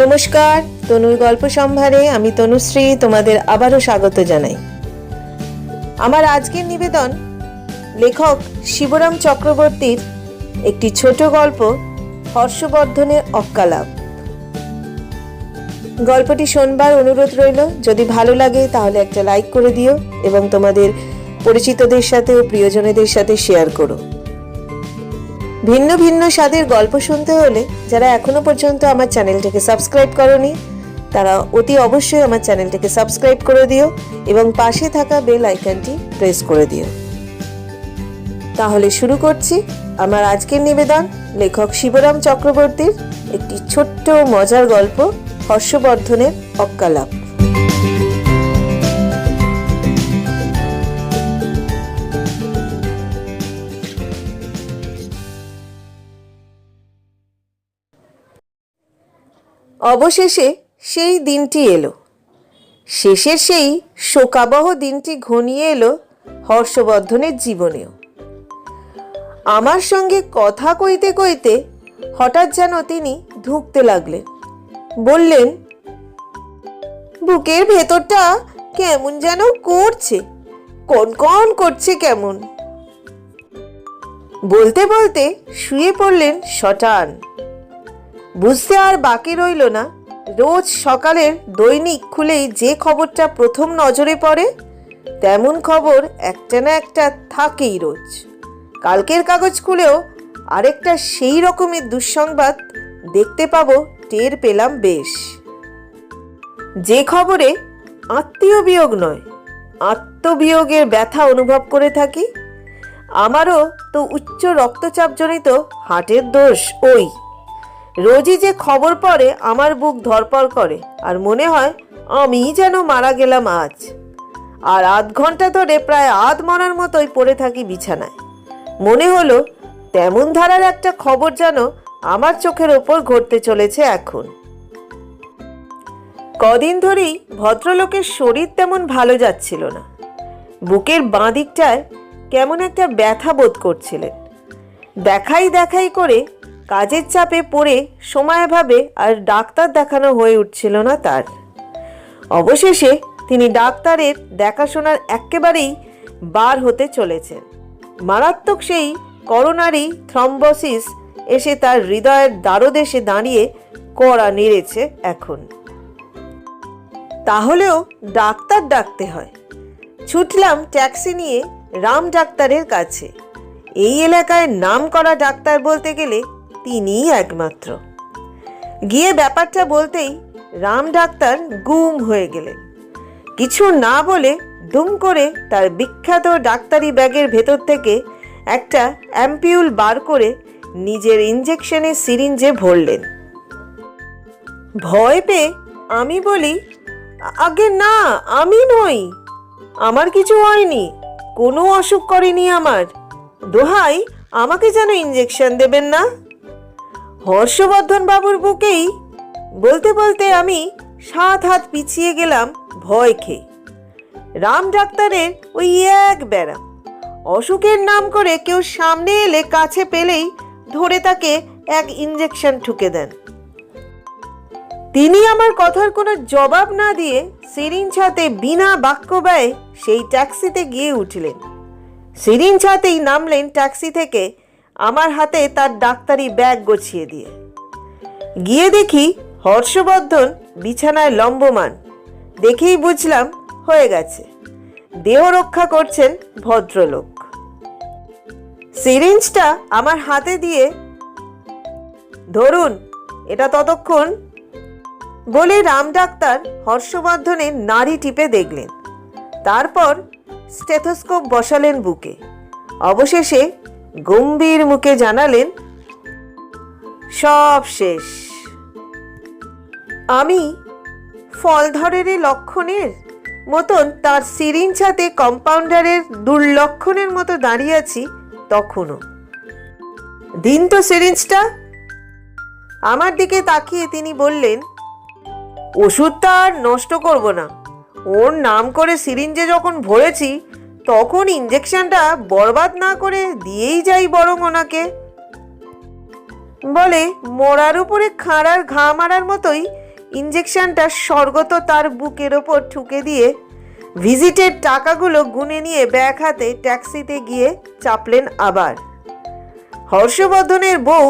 নমস্কার, তনুর গল্প সম্ভারে আমি তনুশ্রী তোমাদের আবারও স্বাগত জানাই। আমার আজকের নিবেদন লেখক শিবরাম চক্রবর্তীর একটি ছোট গল্প, হর্ষবর্ধনের অক্কালাপ। গল্পটি শোনবার অনুরোধ রইল। যদি ভালো লাগে তাহলে একটা লাইক করে দিও এবং তোমাদের পরিচিতদের সাথে ও প্রিয়জনেদের সাথে শেয়ার করো। ভিন্ন ভিন্ন স্বাদের গল্প শুনতে হলে যারা এখনো পর্যন্ত আমার চ্যানেলটাকে সাবস্ক্রাইব করোনি তারা অতি অবশ্যই আমার চ্যানেলটাকে সাবস্ক্রাইব করে দিও এবং পাশে থাকা বেল আইকনটি প্রেস করে দিও। তাহলে শুরু করছি আমার আজকের নিবেদন লেখক শিবরাম চক্রবর্তীর একটি ছোট্ট মজার গল্প, হর্ষবর্ধনের অক্কালাপ। অবশেষে সেই দিনটি এলো। শেষের সেই শোকাবহ দিনটি ঘনিয়ে এলো হর্ষবর্ধনের জীবনেও। আমার সঙ্গে কথা কইতে কইতে হঠাৎ যেন তিনি ধুঁকতে লাগলেন। বললেন, বুকের ভেতরটা কেমন যেন করছে, কনকন করছে কেমন। বলতে বলতে শুয়ে পড়লেন শটান। বুঝতে আর বাকি রইল না, রোজ সকালের দৈনিক খুলেই যে খবরটা প্রথম নজরে পড়ে তেমন খবর একটা না একটা থাকেই রোজ। কালকের কাগজ খুলেও আরেকটা সেই রকমের দুঃসংবাদ দেখতে পাবো টের পেলাম বেশ। যে খবরে আত্মীয় বিয়োগ নয়, আত্মবিয়োগের ব্যথা অনুভব করে থাকি। আমারও তো উচ্চ রক্তচাপজনিত হার্টের দোষ। ওই রোজই যে খবর পড়ে আমার বুক ধড়পড় করে আর মনে হয় আমিই যেন মারা গেলাম আজ। আর আধ ঘন্টা ধরে প্রায় আধ মরার মতোই পড়ে থাকি বিছানায়। মনে হলো তেমন ধারার একটা খবর যেন আমার চোখের ওপর ঘটতে চলেছে এখন। কদিন ধরেই ভদ্রলোকের শরীর তেমন ভালো যাচ্ছিল না। বুকের বাঁ দিকটায় কেমন একটা ব্যথা বোধ করছিলেন। দেখাই করে কাজের চাপে পড়ে সময়াভাবে আর ডাক্তার দেখানো হয়ে উঠছিল না তার। অবশেষে তিনি ডাক্তারের দেখাশোনার একেবারেই বার হতে চলেছেন। মারাত্মক সেই করোনারি থ্রম্বোসিস এসে তার হৃদয়ের দ্বারদেশে দাঁড়িয়ে কড়া নেড়েছে এখন। তাহলেও ডাক্তার ডাকতে হয়। ছুটলাম ট্যাক্সি নিয়ে রাম ডাক্তারের কাছে। এই এলাকায় নাম করা ডাক্তার বলতে গেলে তিনিই একমাত্র। গিয়ে ব্যাপারটা বলতেই রাম ডাক্তার গুম হয়ে গেলেন। কিছু না বলে দুম করে তার বিখ্যাত ডাক্তারি ব্যাগের ভেতর থেকে একটা অ্যাম্পিউল বার করে নিজের ইঞ্জেকশনের সিরিঞ্জে ভরলেন। ভয় পেয়ে আমি বলি, আগে না, আমি নই, আমার কিছু হয়নি, কোনো অসুখ করেনি আমার, দোহাই আমাকে যেন ইঞ্জেকশন দেবেন না। হর্ষবর্ধন বাবুর বুকেই বলতে বলতে আমি 7 হাত পিছিয়ে গেলাম ভয় খেয়ে। রাম ডাক্তারের ওই এক ব্যারাম, অসুখের নাম করে কেউ সামনে এলে কাছে পেলেই ধরে তাকে এক ইঞ্জেকশন ঠুকে দেন। তিনি আমার কথার কোনো জবাব না দিয়ে সিরিঞ্জ হাতে বিনা বাক্য ব্যয়ে সেই ট্যাক্সিতে গিয়ে উঠলেন। সিরিঞ্জ হাতেই নামলেন ট্যাক্সি থেকে, আমার হাতে তার ডাক্তারি ব্যাগ গছিয়ে দিয়ে। গিয়ে দেখি হর্ষবর্ধন বিছানায় লম্বমান। দেখেই বুঝলাম হয়ে গেছে, দেহ রক্ষা করছেন ভদ্রলোক। সিরিঞ্জটা আমার হাতে দিয়ে, ধরুন এটা ততক্ষণ বলে রাম ডাক্তার হর্ষবর্ধনের নাড়ি টিপে দেখলেন। তারপর স্টেথোস্কোপ বসালেন বুকে। অবশেষে গম্ভীর মুখে জানালেন, সব শেষ। আমি ফলধরের লক্ষণের মতন তার সিরিঞ্জ হাতে কম্পাউন্ডারের দুর্লক্ষণের মতো দাঁড়িয়ে আছি তখনও। দিন তো সিরিঞ্জটা। আমার দিকে তাকিয়ে তিনি বললেন, ওষুধটা আর নষ্ট করব না, ওর নাম করে সিরিঞ্জে যখন ভরেছি তখন ইঞ্জেকশনটা বরবাদ না করে দিয়েই যাই বরং ওনাকে। বলে মরার উপরে খাঁড়ার ঘা মারার মতোই ইঞ্জেকশনটা স্বর্গত তার বুকের ওপর ঠুকে দিয়ে ভিজিটের টাকাগুলো গুনে নিয়ে ব্যাগ হাতে ট্যাক্সিতে গিয়ে চাপলেন আবার। হর্ষবর্ধনের বউ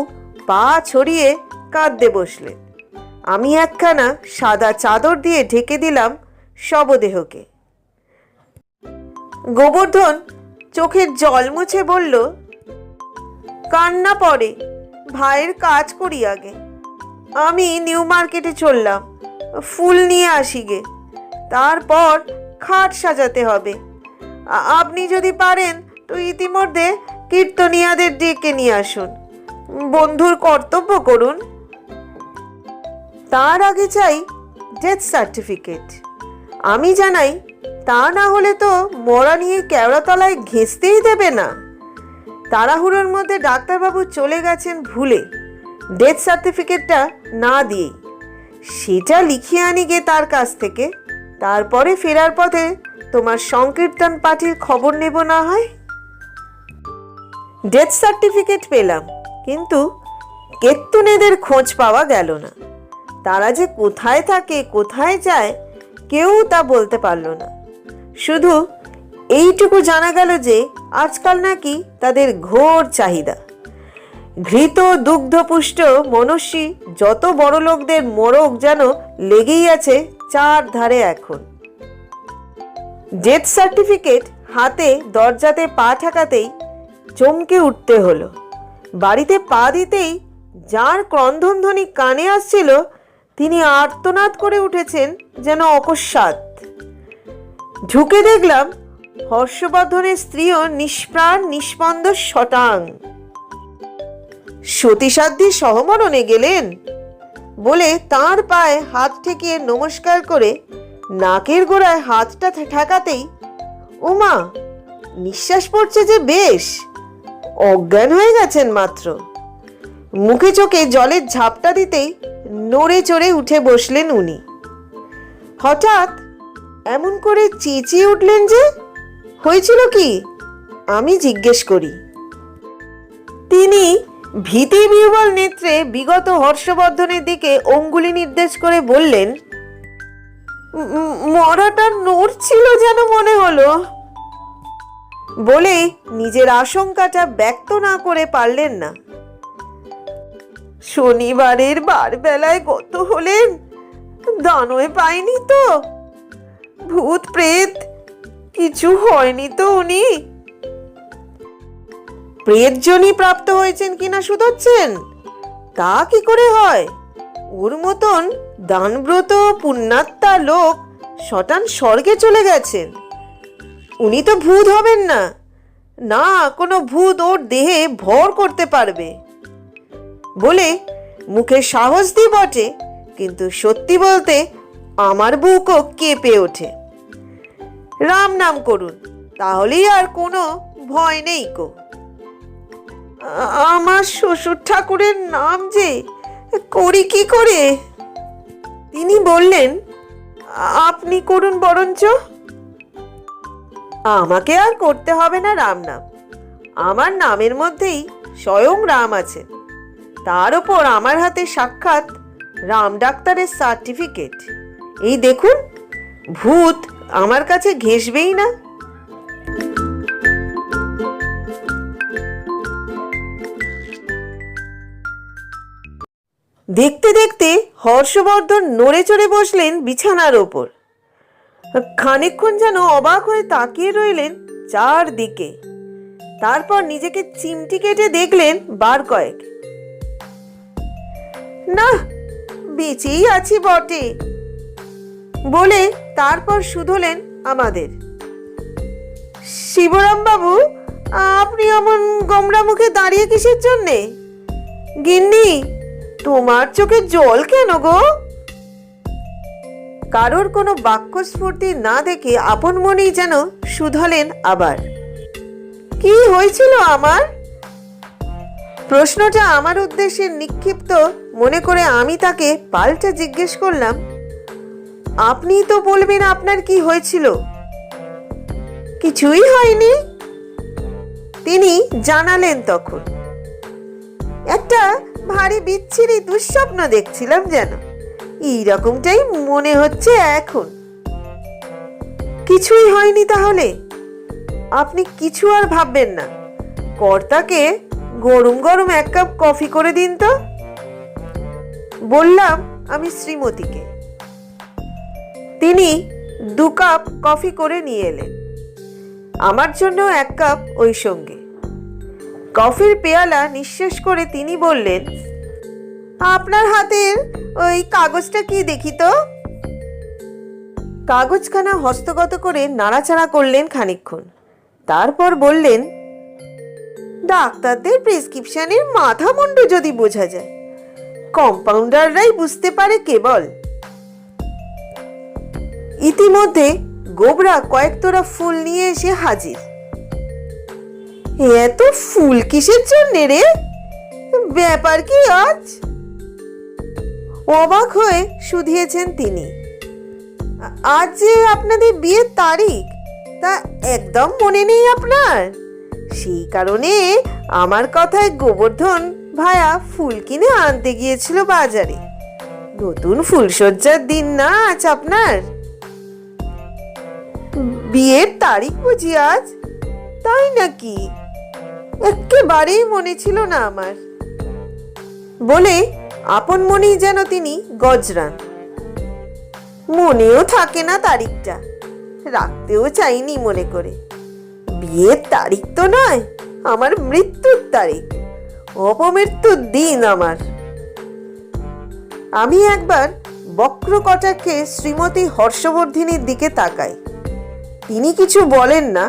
পা ছড়িয়ে কাঁদতে বসলেন। আমি একখানা সাদা চাদর দিয়ে ঢেকে দিলাম শবদেহকে। গোবর্ধন চোখের জল মুছে বলল, কান্না পড়ে, ভাইয়ের কাজ করি আগে। আমি নিউ মার্কেটে চললাম, ফুল নিয়ে আসি গে, তারপর খাট সাজাতে হবে। আপনি যদি পারেন তো ইতিমধ্যে কীর্তনিয়াদের ডেকে নিয়ে আসুন, বন্ধুর কর্তব্য করুন। তার আগে চাই ডেথ সার্টিফিকেট। আমি জানাই, তা না হলে তো মরা নিয়ে কেওড়াতলায় ঘেঁষতেই দেবে না। তাড়াহুড়োর মধ্যে ডাক্তারবাবু চলে গেছেন ভুলে ডেথ সার্টিফিকেটটা না দিয়ে। সেটা লিখিয়ে আনি গে তার কাছ থেকে, তারপরে ফেরার পথে তোমার সংকীর্তন পার্টির খবর নেব না হয়। ডেথ সার্টিফিকেট পেলাম, কিন্তু কেত্তুনেদের খোঁজ পাওয়া গেল না। তারা যে কোথায় থাকে কোথায় যায় কেউ তা বলতে পারল না। শুধু এইটুকু জানা গেল যে আজকাল নাকি তাদের ঘোর চাহিদা। ঘৃত দুগ্ধপুষ্ট মনস্বী যত বড় লোকদের মোড়ক যেন লেগেই আছে চার ধারে এখন। ডেথ সার্টিফিকেট হাতে দরজাতে পা ঠেকাতেই চমকে উঠতে হলো। বাড়িতে পা দিতেই যার ক্রন্দনধ্বনি কানে আসছিল তিনি আর্তনাদ করে উঠেছেন যেন অকস্মাৎ। ঢুকে দেখলাম হর্ষবর্ধনের স্ত্রীও নিষ্প্রাণ নিষ্পন্দ শটাং। সতীসাধ্যী সহমরণে গেলেন বলে তার পায়ে হাত ঠেকিয়ে নমস্কার করে নাকের গোড়ায় হাতটা ঠেকাতেই ওমা, নিঃশ্বাস পড়ছে যে বেশ, অজ্ঞান হয়ে গেছেন মাত্র। মুখে চোখে জলের ঝাপটা দিতেই নড়ে চড়ে উঠে বসলেন উনি। হঠাৎ এমন করে চেঁচিয়ে উঠলেন যে, হয়েছিল কি? আমি জিজ্ঞেস করি। তিনি ভীতি বিহ্বল নেত্রে বিগত হর্ষবর্ধনের দিকে অঙ্গুলি নির্দেশ করে বললেন, মরাটা নড়ছিল যেন মনে হলো। বলে নিজের আশঙ্কাটা ব্যক্ত না করে পারলেন না। শনিবারের বারবেলায় গত হলেন, দানয় পায়নি তো? ভূত প্রেত কিছু হয়নি তো? উনি প্রেতজনই প্রাপ্ত হয়েছেন কিনা শুধোচ্ছেন? তা কি করে হয়? ওর মতন দানব্রত পুণ্যাত্মা লোক শটান স্বর্গে চলে গেছেন। উনি তো ভূত হবেন না, না কোনো ভূত ওর দেহে ভর করতে পারবে। বলে মুখে সাহস দি বটে, কিন্তু সত্যি বলতে আমার বুকও কেঁপে ওঠে। রাম নাম করুন, তাহলেই আর কোনো ভয় নেই কো। আমার শ্বশুর ঠাকুরের নাম যে করি কি করে? তিনি বললেন, আপনি করুন বরঞ্চ। আমাকে আর করতে হবে না রাম নাম। আমার নামের মধ্যেই স্বয়ং রাম আছে। তার ওপর আমার হাতে সাক্ষাৎ রাম ডাক্তারের সার্টিফিকেট। এই দেখুন, ভূত আমার কাছে ঘেঁষবেই না। দেখতে দেখতে হর্ষবর্ধন নড়ে চড়ে বসলেন বিছানার ওপর। খানিকক্ষণ যেন অবাক হয়ে তাকিয়ে রইলেন চারদিকে। তারপর নিজেকে চিমটি কেটে দেখলেন বার কয়েক। না, বেঁচেই আছি বটে বলে তারপর শুধলেন আমাদের। শিবরাম বাবু, আপনি এমন গোমরা মুখে দাঁড়িয়ে কিসের জন্যে? গিন্নি, তোমার চোখে জল কেন গো? কারোর কোনো বাক্যস্ফূর্তি না দেখে আপন মনেই যেন শুধলেন আবার। কি হয়েছিল আমার? প্রশ্নটা আমার উদ্দেশ্যে নিক্ষিপ্ত মনে করে আমি তাকে পাল্টা জিজ্ঞেস করলাম, আপনি তো বলবেন আপনার কি হয়েছিল। কিছুই হয়নি, তিনি জানালেন তখন। একটা ভারী বিচ্ছিরি দুঃস্বপ্ন দেখছিলাম যেন, এইরকমটাই মনে হচ্ছে এখন। কিছুই হয়নি তাহলে? আপনি কিছু আর ভাববেন না, কর্তাকে গরম গরম এক কাপ কফি করে দিন তো, বললাম আমি শ্রীমতীকে। তিনি 2 কাপ কফি করে নিয়ে এলেন, আমার জন্য 1 কাপ ওই সঙ্গে। কফির পেয়ালা নিঃশেষ করে তিনি বললেন, আপনার হাতের ওই কাগজটা কি দেখি তো। কাগজখানা হস্তগত করে নাড়াচাড়া করলেন খানিকক্ষণ, তারপর বললেন, ডাক্তারদের প্রেসক্রিপশনের মাথা মুন্ডু যদি বোঝা যায়, কম্পাউন্ডাররাই বুঝতে পারে কেবল। ইতিমধ্যে গোবরা কয়েক তোড়া ফুল নিয়ে এসে হাজির। এত ফুল কিসের জন্যে রে? ব্যাপার কি আজ? অবাক হয়ে শুধিয়েছেন তিনি। আজ যে আপনাদের বিয়ের তারিখ, তা একদম মনে নেই আপনার? সেই কারণে আমার কথায় গোবর্ধন ভায়া ফুল কিনে আনতে গিয়েছিল বাজারে। নতুন ফুলসজ্জার দিন না আজ আপনার? বিয়ের তারিখ বুঝি আজ? তাই নাকি? একেবারেই মনে ছিল না আমার, বলে আপন মনেই যেন তিনি গজরান। মনেও থাকে না তারিখটা, রাখতেও চাইনি মনে করে। বিয়ের তারিখ তো নয়, আমার মৃত্যুর তারিখ, অপমৃত্যুর দিন আমার। আমি একবার বক্র কটাক্ষে শ্রীমতী হর্ষবর্ধিনীর দিকে তাকাই। তিনি কিছু বলেন না,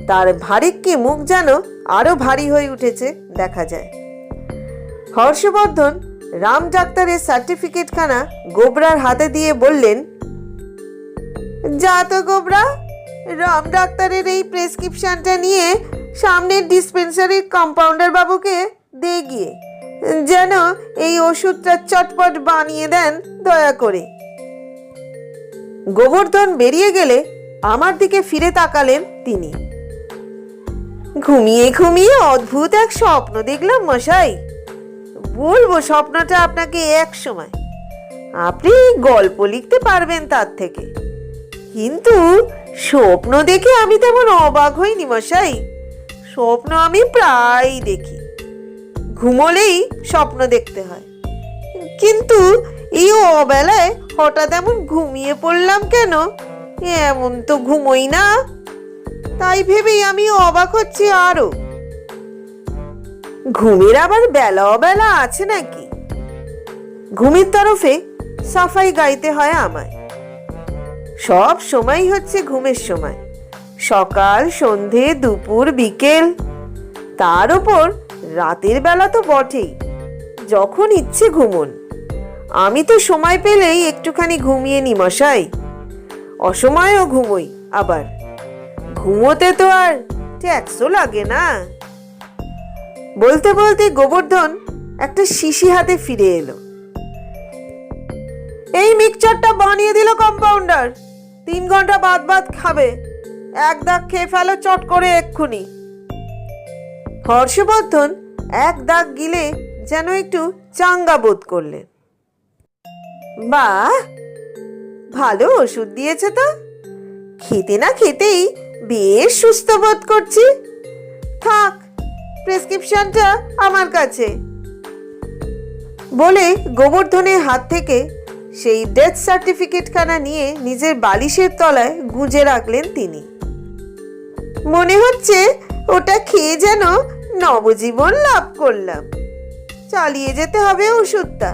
তার ভারিক্কি মুখ যেন আরো ভারী হয়ে উঠেছে দেখা যায়। হর্ষবর্ধন রাম ডাক্তারের সার্টিফিকেটখানা গোবরার হাতে দিয়ে বললেন, যা তো গোবরা, রাম ডাক্তারের এই প্রেসক্রিপশনটা নিয়ে সামনের ডিসপেন্সারির কম্পাউন্ডার বাবুকে দে গিয়ে, যেন এই ওষুধটা চটপট বানিয়ে দেন দয়া করে। গোবর্ধন বেরিয়ে গেলে আমার দিকে ফিরে তাকালেন তিনি। ঘুমিয়ে ঘুমিয়ে অদ্ভুত এক স্বপ্ন দেখলাম মশাই, বলবো স্বপ্নটা আপনাকে এক সময়। আপনি গল্প লিখতে পারবেন তার থেকে, কিন্তু স্বপ্ন দেখে আমি তেমন অবাক হইনি মশাই। স্বপ্ন আমি প্রায়ই দেখি, ঘুমোলেই স্বপ্ন দেখতে হয়, কিন্তু এই অবেলায় হঠাৎ এমন ঘুমিয়ে পড়লাম কেন? এমন তো ঘুমোই না, তাই ভেবেই আমি অবাক হচ্ছি আরো। ঘুমের আবার বেলা অবেলা আছে নাকি? ঘুমের তরফে সাফাই গাইতে হয় আমায়। সব সময় হচ্ছে ঘুমের সময়, সকাল, সন্ধে, দুপুর, বিকেল, তার উপর রাতের বেলা তো বটেই। যখন ইচ্ছে ঘুমুন, আমি তো সময় পেলেই একটুখানি ঘুমিয়ে নি মশাই, অসময়েও ঘুমোই। আবার ঘুমোতে তো আর ট্যাক্সও লাগে না। বলতে বলতে গোবর্ধন একটা শিশি হাতে ফিরে এলো। এই মিক্সচারটা বানিয়ে দিল কম্পাউন্ডার, 3 ঘন্টা বাদ বাদ খাবে, এক দাগ খেয়ে ফেলো চট করে এক্ষুনি। হর্ষবর্ধন এক দাগ গিলে যেন একটু চাঙ্গা বোধ করলেন। বাহ, ভালো ওষুধ দিয়েছে তো, খেতে না খেতেই বেশ সুস্থ বোধ করছি। থাক, প্রেসক্রিপশনটা আমার কাছে, বলে গোবর্ধনের হাত থেকে সেই ডেথ সার্টিফিকেটখানা নিয়ে নিজের বালিশের তলায় গুঁজে রাখলেন তিনি। মনে হচ্ছে ওটা খেয়ে যেন নবজীবন লাভ করলাম। চালিয়ে যেতে হবে ওষুধটা।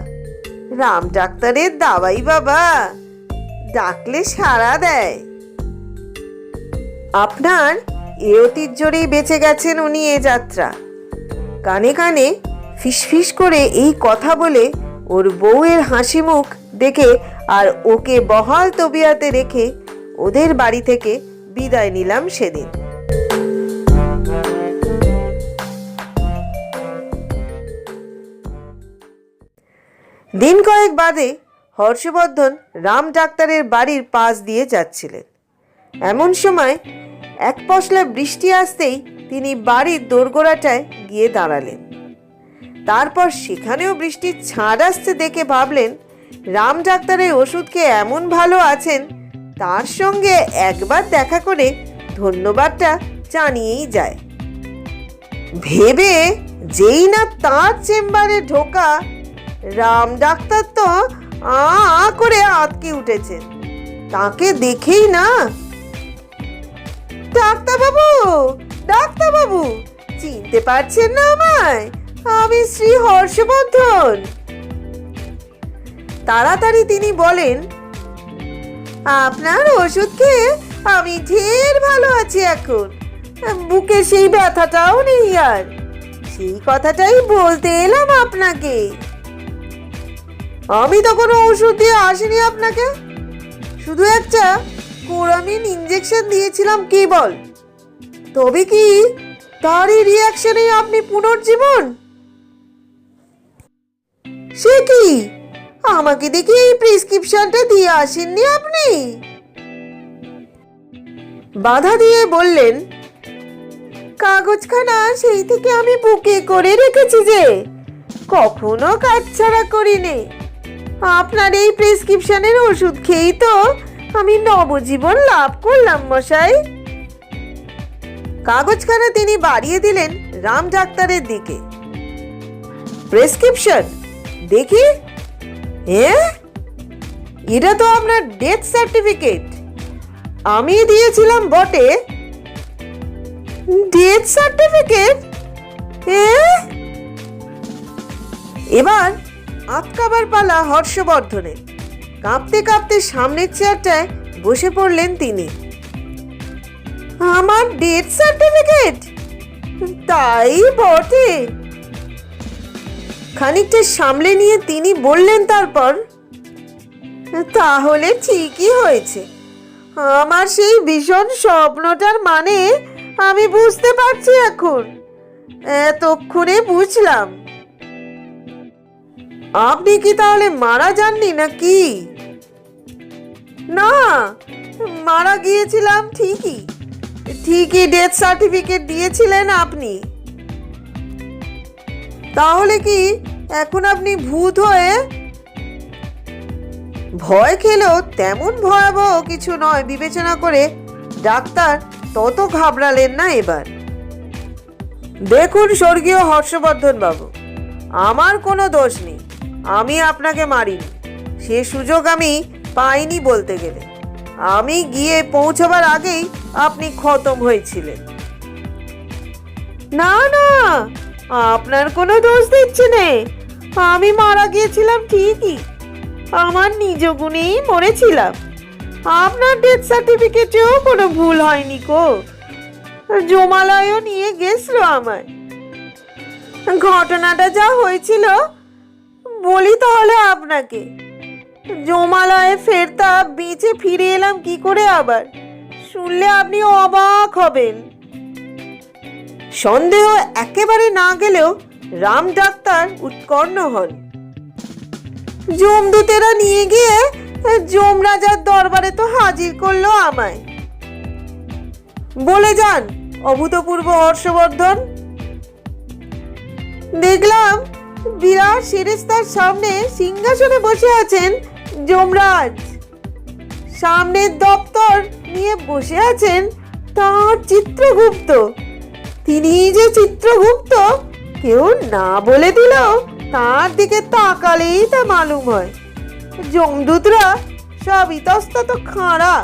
রাম ডাক্তারের দাওয়াই বাবা, ডাকলে সাড়া দেয়। আপনার এ ঐতিহ্যেই বেঁচে গেছেন উনি এ যাত্রা। কানে কানে ফিসফিস করে এই কথা বলে ওর বউয়ের হাসি মুখ দেখে আর ওকে বহাল তবিয়াতে রেখে ওদের বাড়ি থেকে বিদায় নিলাম সেদিন। দিন কয়েক বাদে হর্ষবর্ধন রাম ডাক্তারের বাড়ির পাশ দিয়ে যাচ্ছিলেন। এমন সময় এক পশলা বৃষ্টি আসতেই তিনি বাড়ির দোরগোড়াটায় গিয়ে দাঁড়ালেন। তারপর সেখানেও বৃষ্টির ছাঁট আসতে দেখে ভাবলেন, রাম ডাক্তারের ওষুধ খেয়ে এমন ভালো আছেন, তার সঙ্গে একবার দেখা করে ধন্যবাদটা জানিয়েই যায়। ভেবে যেই না তার চেম্বারে ঢোকা, রাম ডাক্তার তো আ করে আটকে উঠেছেন। তাকে দেখেই না, ডাক্তারবাবু, ডাক্তারবাবু, চিনতে পারছেন না আমায়? আমি শ্রী হর্ষবর্ধন। তাড়াতাড়ি তিনি বলেন, আপনার ওষুধ খেয়ে আমি ঢের ভালো আছি এখন। বুকে সেই ব্যথাটাও নেই আর। সেই কথাটাই বলতে এলাম আপনাকে। আমি তো কোনো ওষুধ দিয়ে আসিনি আপনাকে, শুধু একটা কোরামিন ইঞ্জেকশন দিয়েছিলাম কেবল। তবে কি তারই রিয়াকশনে আপনি পুনর্জীবন? সে কি, আমাকে দেখে এই প্রেসক্রিপশনটা দিয়ে আসেননি আপনি? বাধা দিয়ে বললেন, কাগজখানা সেই থেকে আমি বুকে করে রেখেছি যে, কখনো কাটছাড়া করিনি। আপনার এই প্রেসক্রিপশনের ওষুধ খেয়েই তো আমি নবজীবন লাভ করলাম মশাই। কাগজখানা তিনি বাড়িয়ে দিলেন রাম ডাক্তারের দিকে। প্রেসক্রিপশন দেখি। এটা তো আপনার ডেথ সার্টিফিকেট। আমি দিয়েছিলাম বটে। Death certificate? এবার আটকাবার পালা হর্ষবর্ধনের। কাঁপতে কাঁপতে সামনের চেয়ারটায় বসে পড়লেন তিনি। আমার ডেথ সার্টিফিকেট? তাই বটে। খানিকটা সামলে নিয়ে তিনি বললেন তারপর, তাহলে ঠিকই হয়েছে। আমার সেই ভীষণ স্বপ্নটার মানে আমি বুঝতে পারছি এখন। এতক্ষণে বুঝলাম। আপনি কি তাহলে মারা যাননি নাকি? না, মারা গিয়েছিলাম ঠিকই। ঠিকই ডেথ সার্টিফিকেট দিয়েছিলেন আপনি। তাহলে কি এখন আপনি ভূত হয়ে? ভয় খেলেও তেমন ভয়াবহ কিছু নয় বিবেচনা করে ডাক্তার তত ঘাবড়ালেন না এবার। দেখুন স্বর্গীয় হর্ষবর্ধন বাবু, আমার কোনো দোষ নেই। আমি আপনাকে মারিনি, সে সুযোগ আমি পাইনি বলতে গেলে। আমি গিয়ে পৌঁছবার আগেই আপনি খতম হয়েছিলেন। না না, আপনার কোনো দোষ দিচ্ছে না। আমি মারা গিয়েছিলাম ঠিকই, আমার নিজ গুণেই মরেছিলাম। আপনার ডেথ সার্টিফিকেটেও কোনো ভুল হয়নি কো। জমালয়ও নিয়ে গেছিল আমায়। ঘটনাটা যা হয়েছিল বলি তাহলে আপনাকে। জমালয়ে ফেরতা বেঁচে ফিরে এলাম কি করে আবার, শুনলে আপনি অবাক হবেন। সন্দেহ একেবারে না গেলেও রাম ডাক্তার উৎকণ্ঠ হন। যমদূতেরা নিয়ে গিয়ে যমরাজার দরবারে তো হাজির করলো আমায়। বলে যান অভূতপূর্ব হর্ষবর্ধন। দেখলাম বিরাট শিরস্তার সামনে সিংহাসনে বসে আছেন যমরাজ। সামনের দপ্তর নিয়ে বসে আছেন তাঁর চিত্রগুপ্ত। তিনি যে চিত্রগুপ্ত কেউ না বলে দিলেও তার দিকে তাকালেই তা মালুম হয়। যমদূতরা সব ইতস্তত খাঁড়া।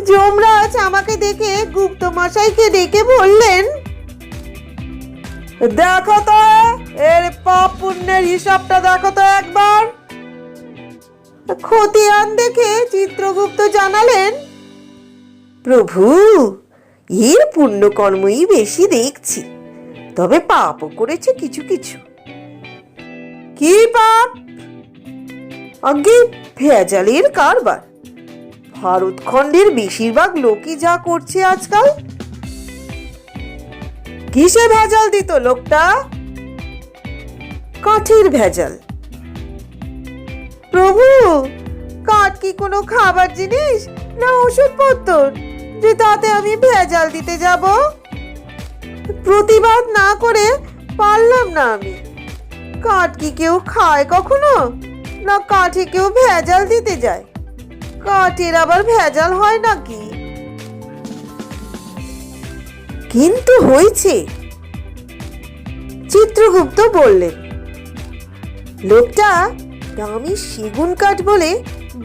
যমরাজ আমাকে দেখে গুপ্ত মশাইকে ডেকে বললেন, দেখো তো এর পাপ পুণ্যের হিসাবটা দেখো তো একবার। খতিয়ান দেখে চিত্রগুপ্ত জানালেন, প্রভু, এর পুণ্যকর্মই বেশি দেখছি, তবে পাপও করেছে কিছু কিছু। কি পাপ? আগে ভেজালের কারবার। ভারতখণ্ডের বেশিরভাগ লোকই যা করছে আজকাল। কিসে ভেজাল দিত লোকটা? কাঠের ভেজাল। প্রভু, কাঠ কি কোনো খাবার জিনিস না ওষুধপত্র যে তাতে আমি ভেজাল দিতে যাব? প্রতিবাদ না করে পারলাম না আমি। কাঠ কি কেউ খায় কখনো? না কাঠে কেউ ভেজাল দিতে যায়? কাঠের আবার ভেজাল হয় নাকি? কিন্তু হয়েছে। চিত্রগুপ্ত বললেন, লোকটা দামি সেগুন কাঠ বলে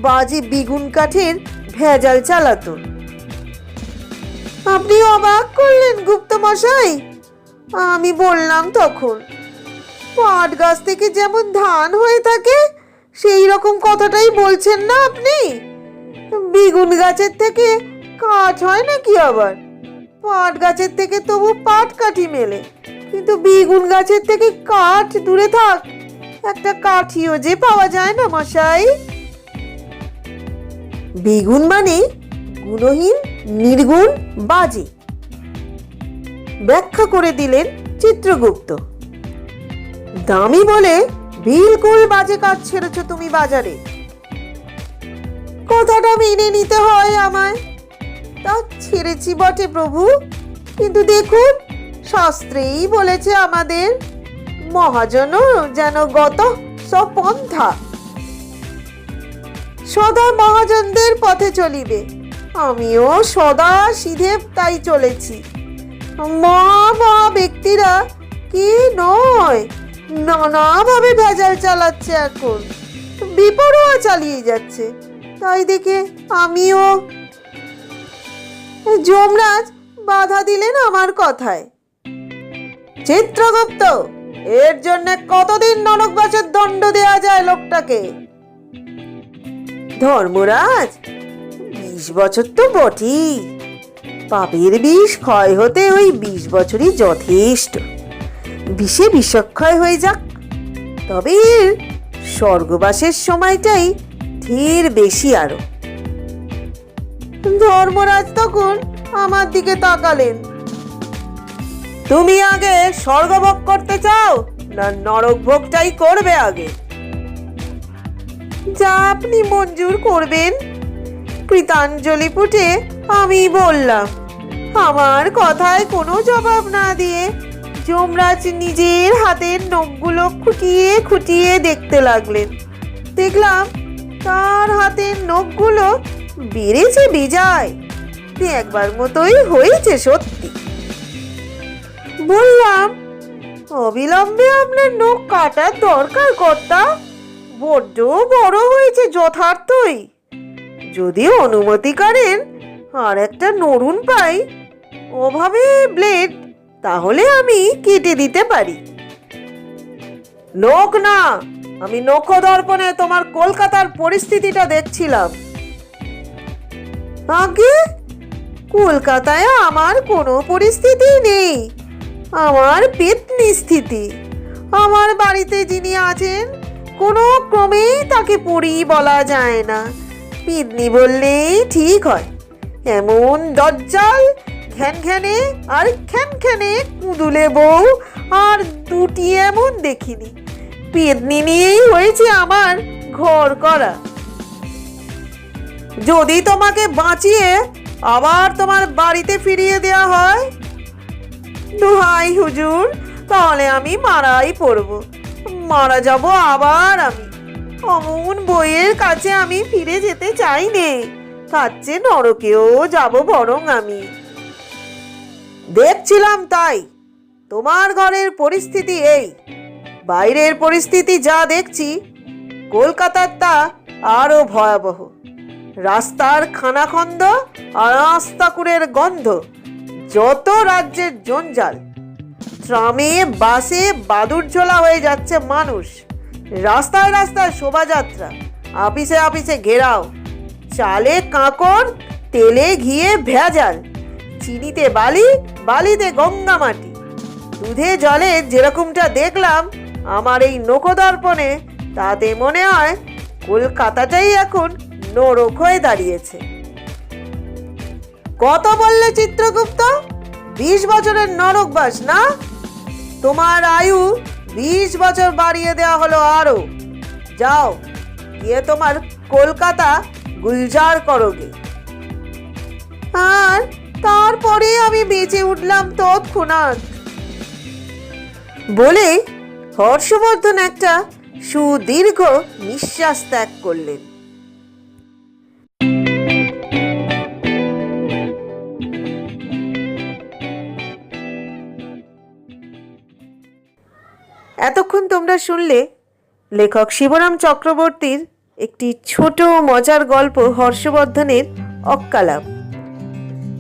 বাজে বেগুন কাঠের ভেজাল চালাতো। আপনি অবাক করলেন গুপ্ত মশাই। আমি বললাম তখন, পাট গাছ থেকে যেমন ধান হয়ে থাকে সেই রকম কথাটাই বলছেন না আপনি? বেগুন গাছের থেকে কাঠ হয় নাকি আবার? পাট গাছের থেকে তবু পাট কাঠি মেলে, কিন্তু বেগুন গাছের থেকে কাঠ দূরে থাক, একটা কাঠিও যে পাওয়া যায় না মশাই। বেগুন মানে গুণহীন, নির্গুণ, বাজে, ব্যাখ্যা করে দিলেন চিত্রগুপ্ত। দামি বলে বিলকুল বাজে কাঠ ছেড়েছ তুমি বাজারে। কথাটা মেনে নিতে হয় আমায়। তা ছেড়েছি বটে প্রভু, কিন্তু দেখুন শাস্ত্রেই বলেছে আমাদের, মহাজন যেন গত সপন্থা, সদা মহাজনদের পথে চলিবে। আমিও সদা সিধে তাই চলেছি। মা ব্যক্তিরা কি নয় নানাভাবে ভেজাল চালাচ্ছে, এখন বিপরোয়া চালিয়ে যাচ্ছে। তাই দেখে আমিও। যমরাজ বাধা দিলেন আমার কথায়। চিত্রগুপ্ত, এর জন্য কতদিন নরকবাসের দণ্ড দেয়া যায় লোকটাকে? ধর্মরাজ, 20 বছর তো বটেই। পাপের বিষ ক্ষয় হতে ওই 20 বছরই যথেষ্ট। বিষে বিষক্ষয় হয়ে যাক, তবে স্বর্গবাসের সময়টাই ঢের বেশি আরো। ধর্মরাজ তখন আমার দিকে তাকালেন। তুমি আগে স্বর্গভোগ করতে চাও না নরক ভোগটাই করবে আগে? যা আপনি মঞ্জুর করবেন। কৃতাঞ্জলি পুটে আমি বললাম। আমার কথায় কোনো জবাব না দিয়ে যমরাজ নিজের হাতের নখগুলো খুঁটিয়ে খুঁটিয়ে দেখতে লাগলেন। দেখলাম তার হাতের নখগুলো বেড়েছে বেজায়, একবার মতোই হয়েছে সত্যি। বললাম, অবিলম্বে আপনার নখ কাটার দরকার কর্তা, বড্ড বড় হয়েছে যথার্থই। যদি অনুমতি করেন আর একটা নরুন পাই, ওভাবে ব্লেড, তাহলে আমি কেটে দিতে পারি। নখ না, আমি নখদর্পণে তোমার কলকাতার পরিস্থিতিটা দেখছিলাম। আগে কলকাতায় আমার কোনো পরিস্থিতি নেই, আমার পেতনি স্থিতি। আমার বাড়িতে যিনি আছেন কোনো ক্রমেই তাকে পরি বলা যায় না, পেতনি বললেই ঠিক হয়। এমন দজ্জাল, ঘ্যানঘ্যানে আর খ্যানখ্যানে কুঁদুলে বউ আর দুটি এমন দেখিনি। পেতনি নিয়েই হয়েছে আমার ঘর করা। যদি তোমাকে বাঁচিয়ে আবার তোমার বাড়িতে ফিরিয়ে দেওয়া হয়, দোহাই হুজুর, তাহলে আমি মারাই পড়ব, মারা যাব আবার আমি। অমন বইয়ের কাছে আমি ফিরে যেতে চাই নে, তার চেয়ে নরকেও যাব বরং আমি। দেখছিলাম তাই, তোমার ঘরের পরিস্থিতি এই। বাইরের পরিস্থিতি যা দেখছি, কলকাতার তা আরো ভয়াবহ। রাস্তার খানাখন্দ আর আস্তাকুড়ের গন্ধ, যত রাজ্যের জঞ্জাল। ট্রামে বাসে বাদুড়ঝোলা হয়ে যাচ্ছে মানুষ, রাস্তায় রাস্তায় শোভাযাত্রা, আপিসে আপিসে ঘেরাও, চালে কাঁকড়, তেলে ঘিয়ে ভেজাল, চিনিতে বালি, বালিতে গঙ্গা মাটি। দুধে জলে যেরকমটা দেখলাম আমার এই নখদর্পণে, তাতে মনে হয় কলকাতাটাই এখন নরক হয়ে দাঁড়িয়েছে। কত বললে চিত্রগুপ্ত? 20 বছরের নরকবাস না? তোমার আয়ু 20 বছর বাড়িয়ে দেওয়া হলো আরো। যাও, গিয়ে তোমার কলকাতা গুলজার করোগে। আর তারপরে আমি বেঁচে উঠলাম তৎক্ষণাৎ। বলে হর্ষবর্ধন একটা সুদীর্ঘ নিঃশ্বাস ত্যাগ করলেন। এতক্ষণ তোমরা শুনলে লেখক শিবরাম চক্রবর্তীর একটি ছোট মজার গল্প হর্ষবর্ধনের অক্কালাপ।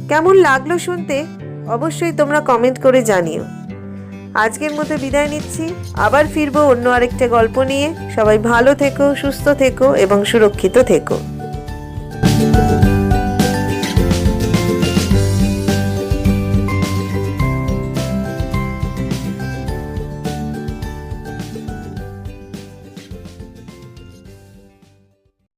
কেমন লাগলো শুনতে অবশ্যই তোমরা কমেন্ট করে জানিও। আজকের মতো বিদায় নিচ্ছি, আবার ফিরবো অন্য আরেকটা গল্প নিয়ে। সবাই ভালো থেকো, সুস্থ থেকো এবং সুরক্ষিত থেকো।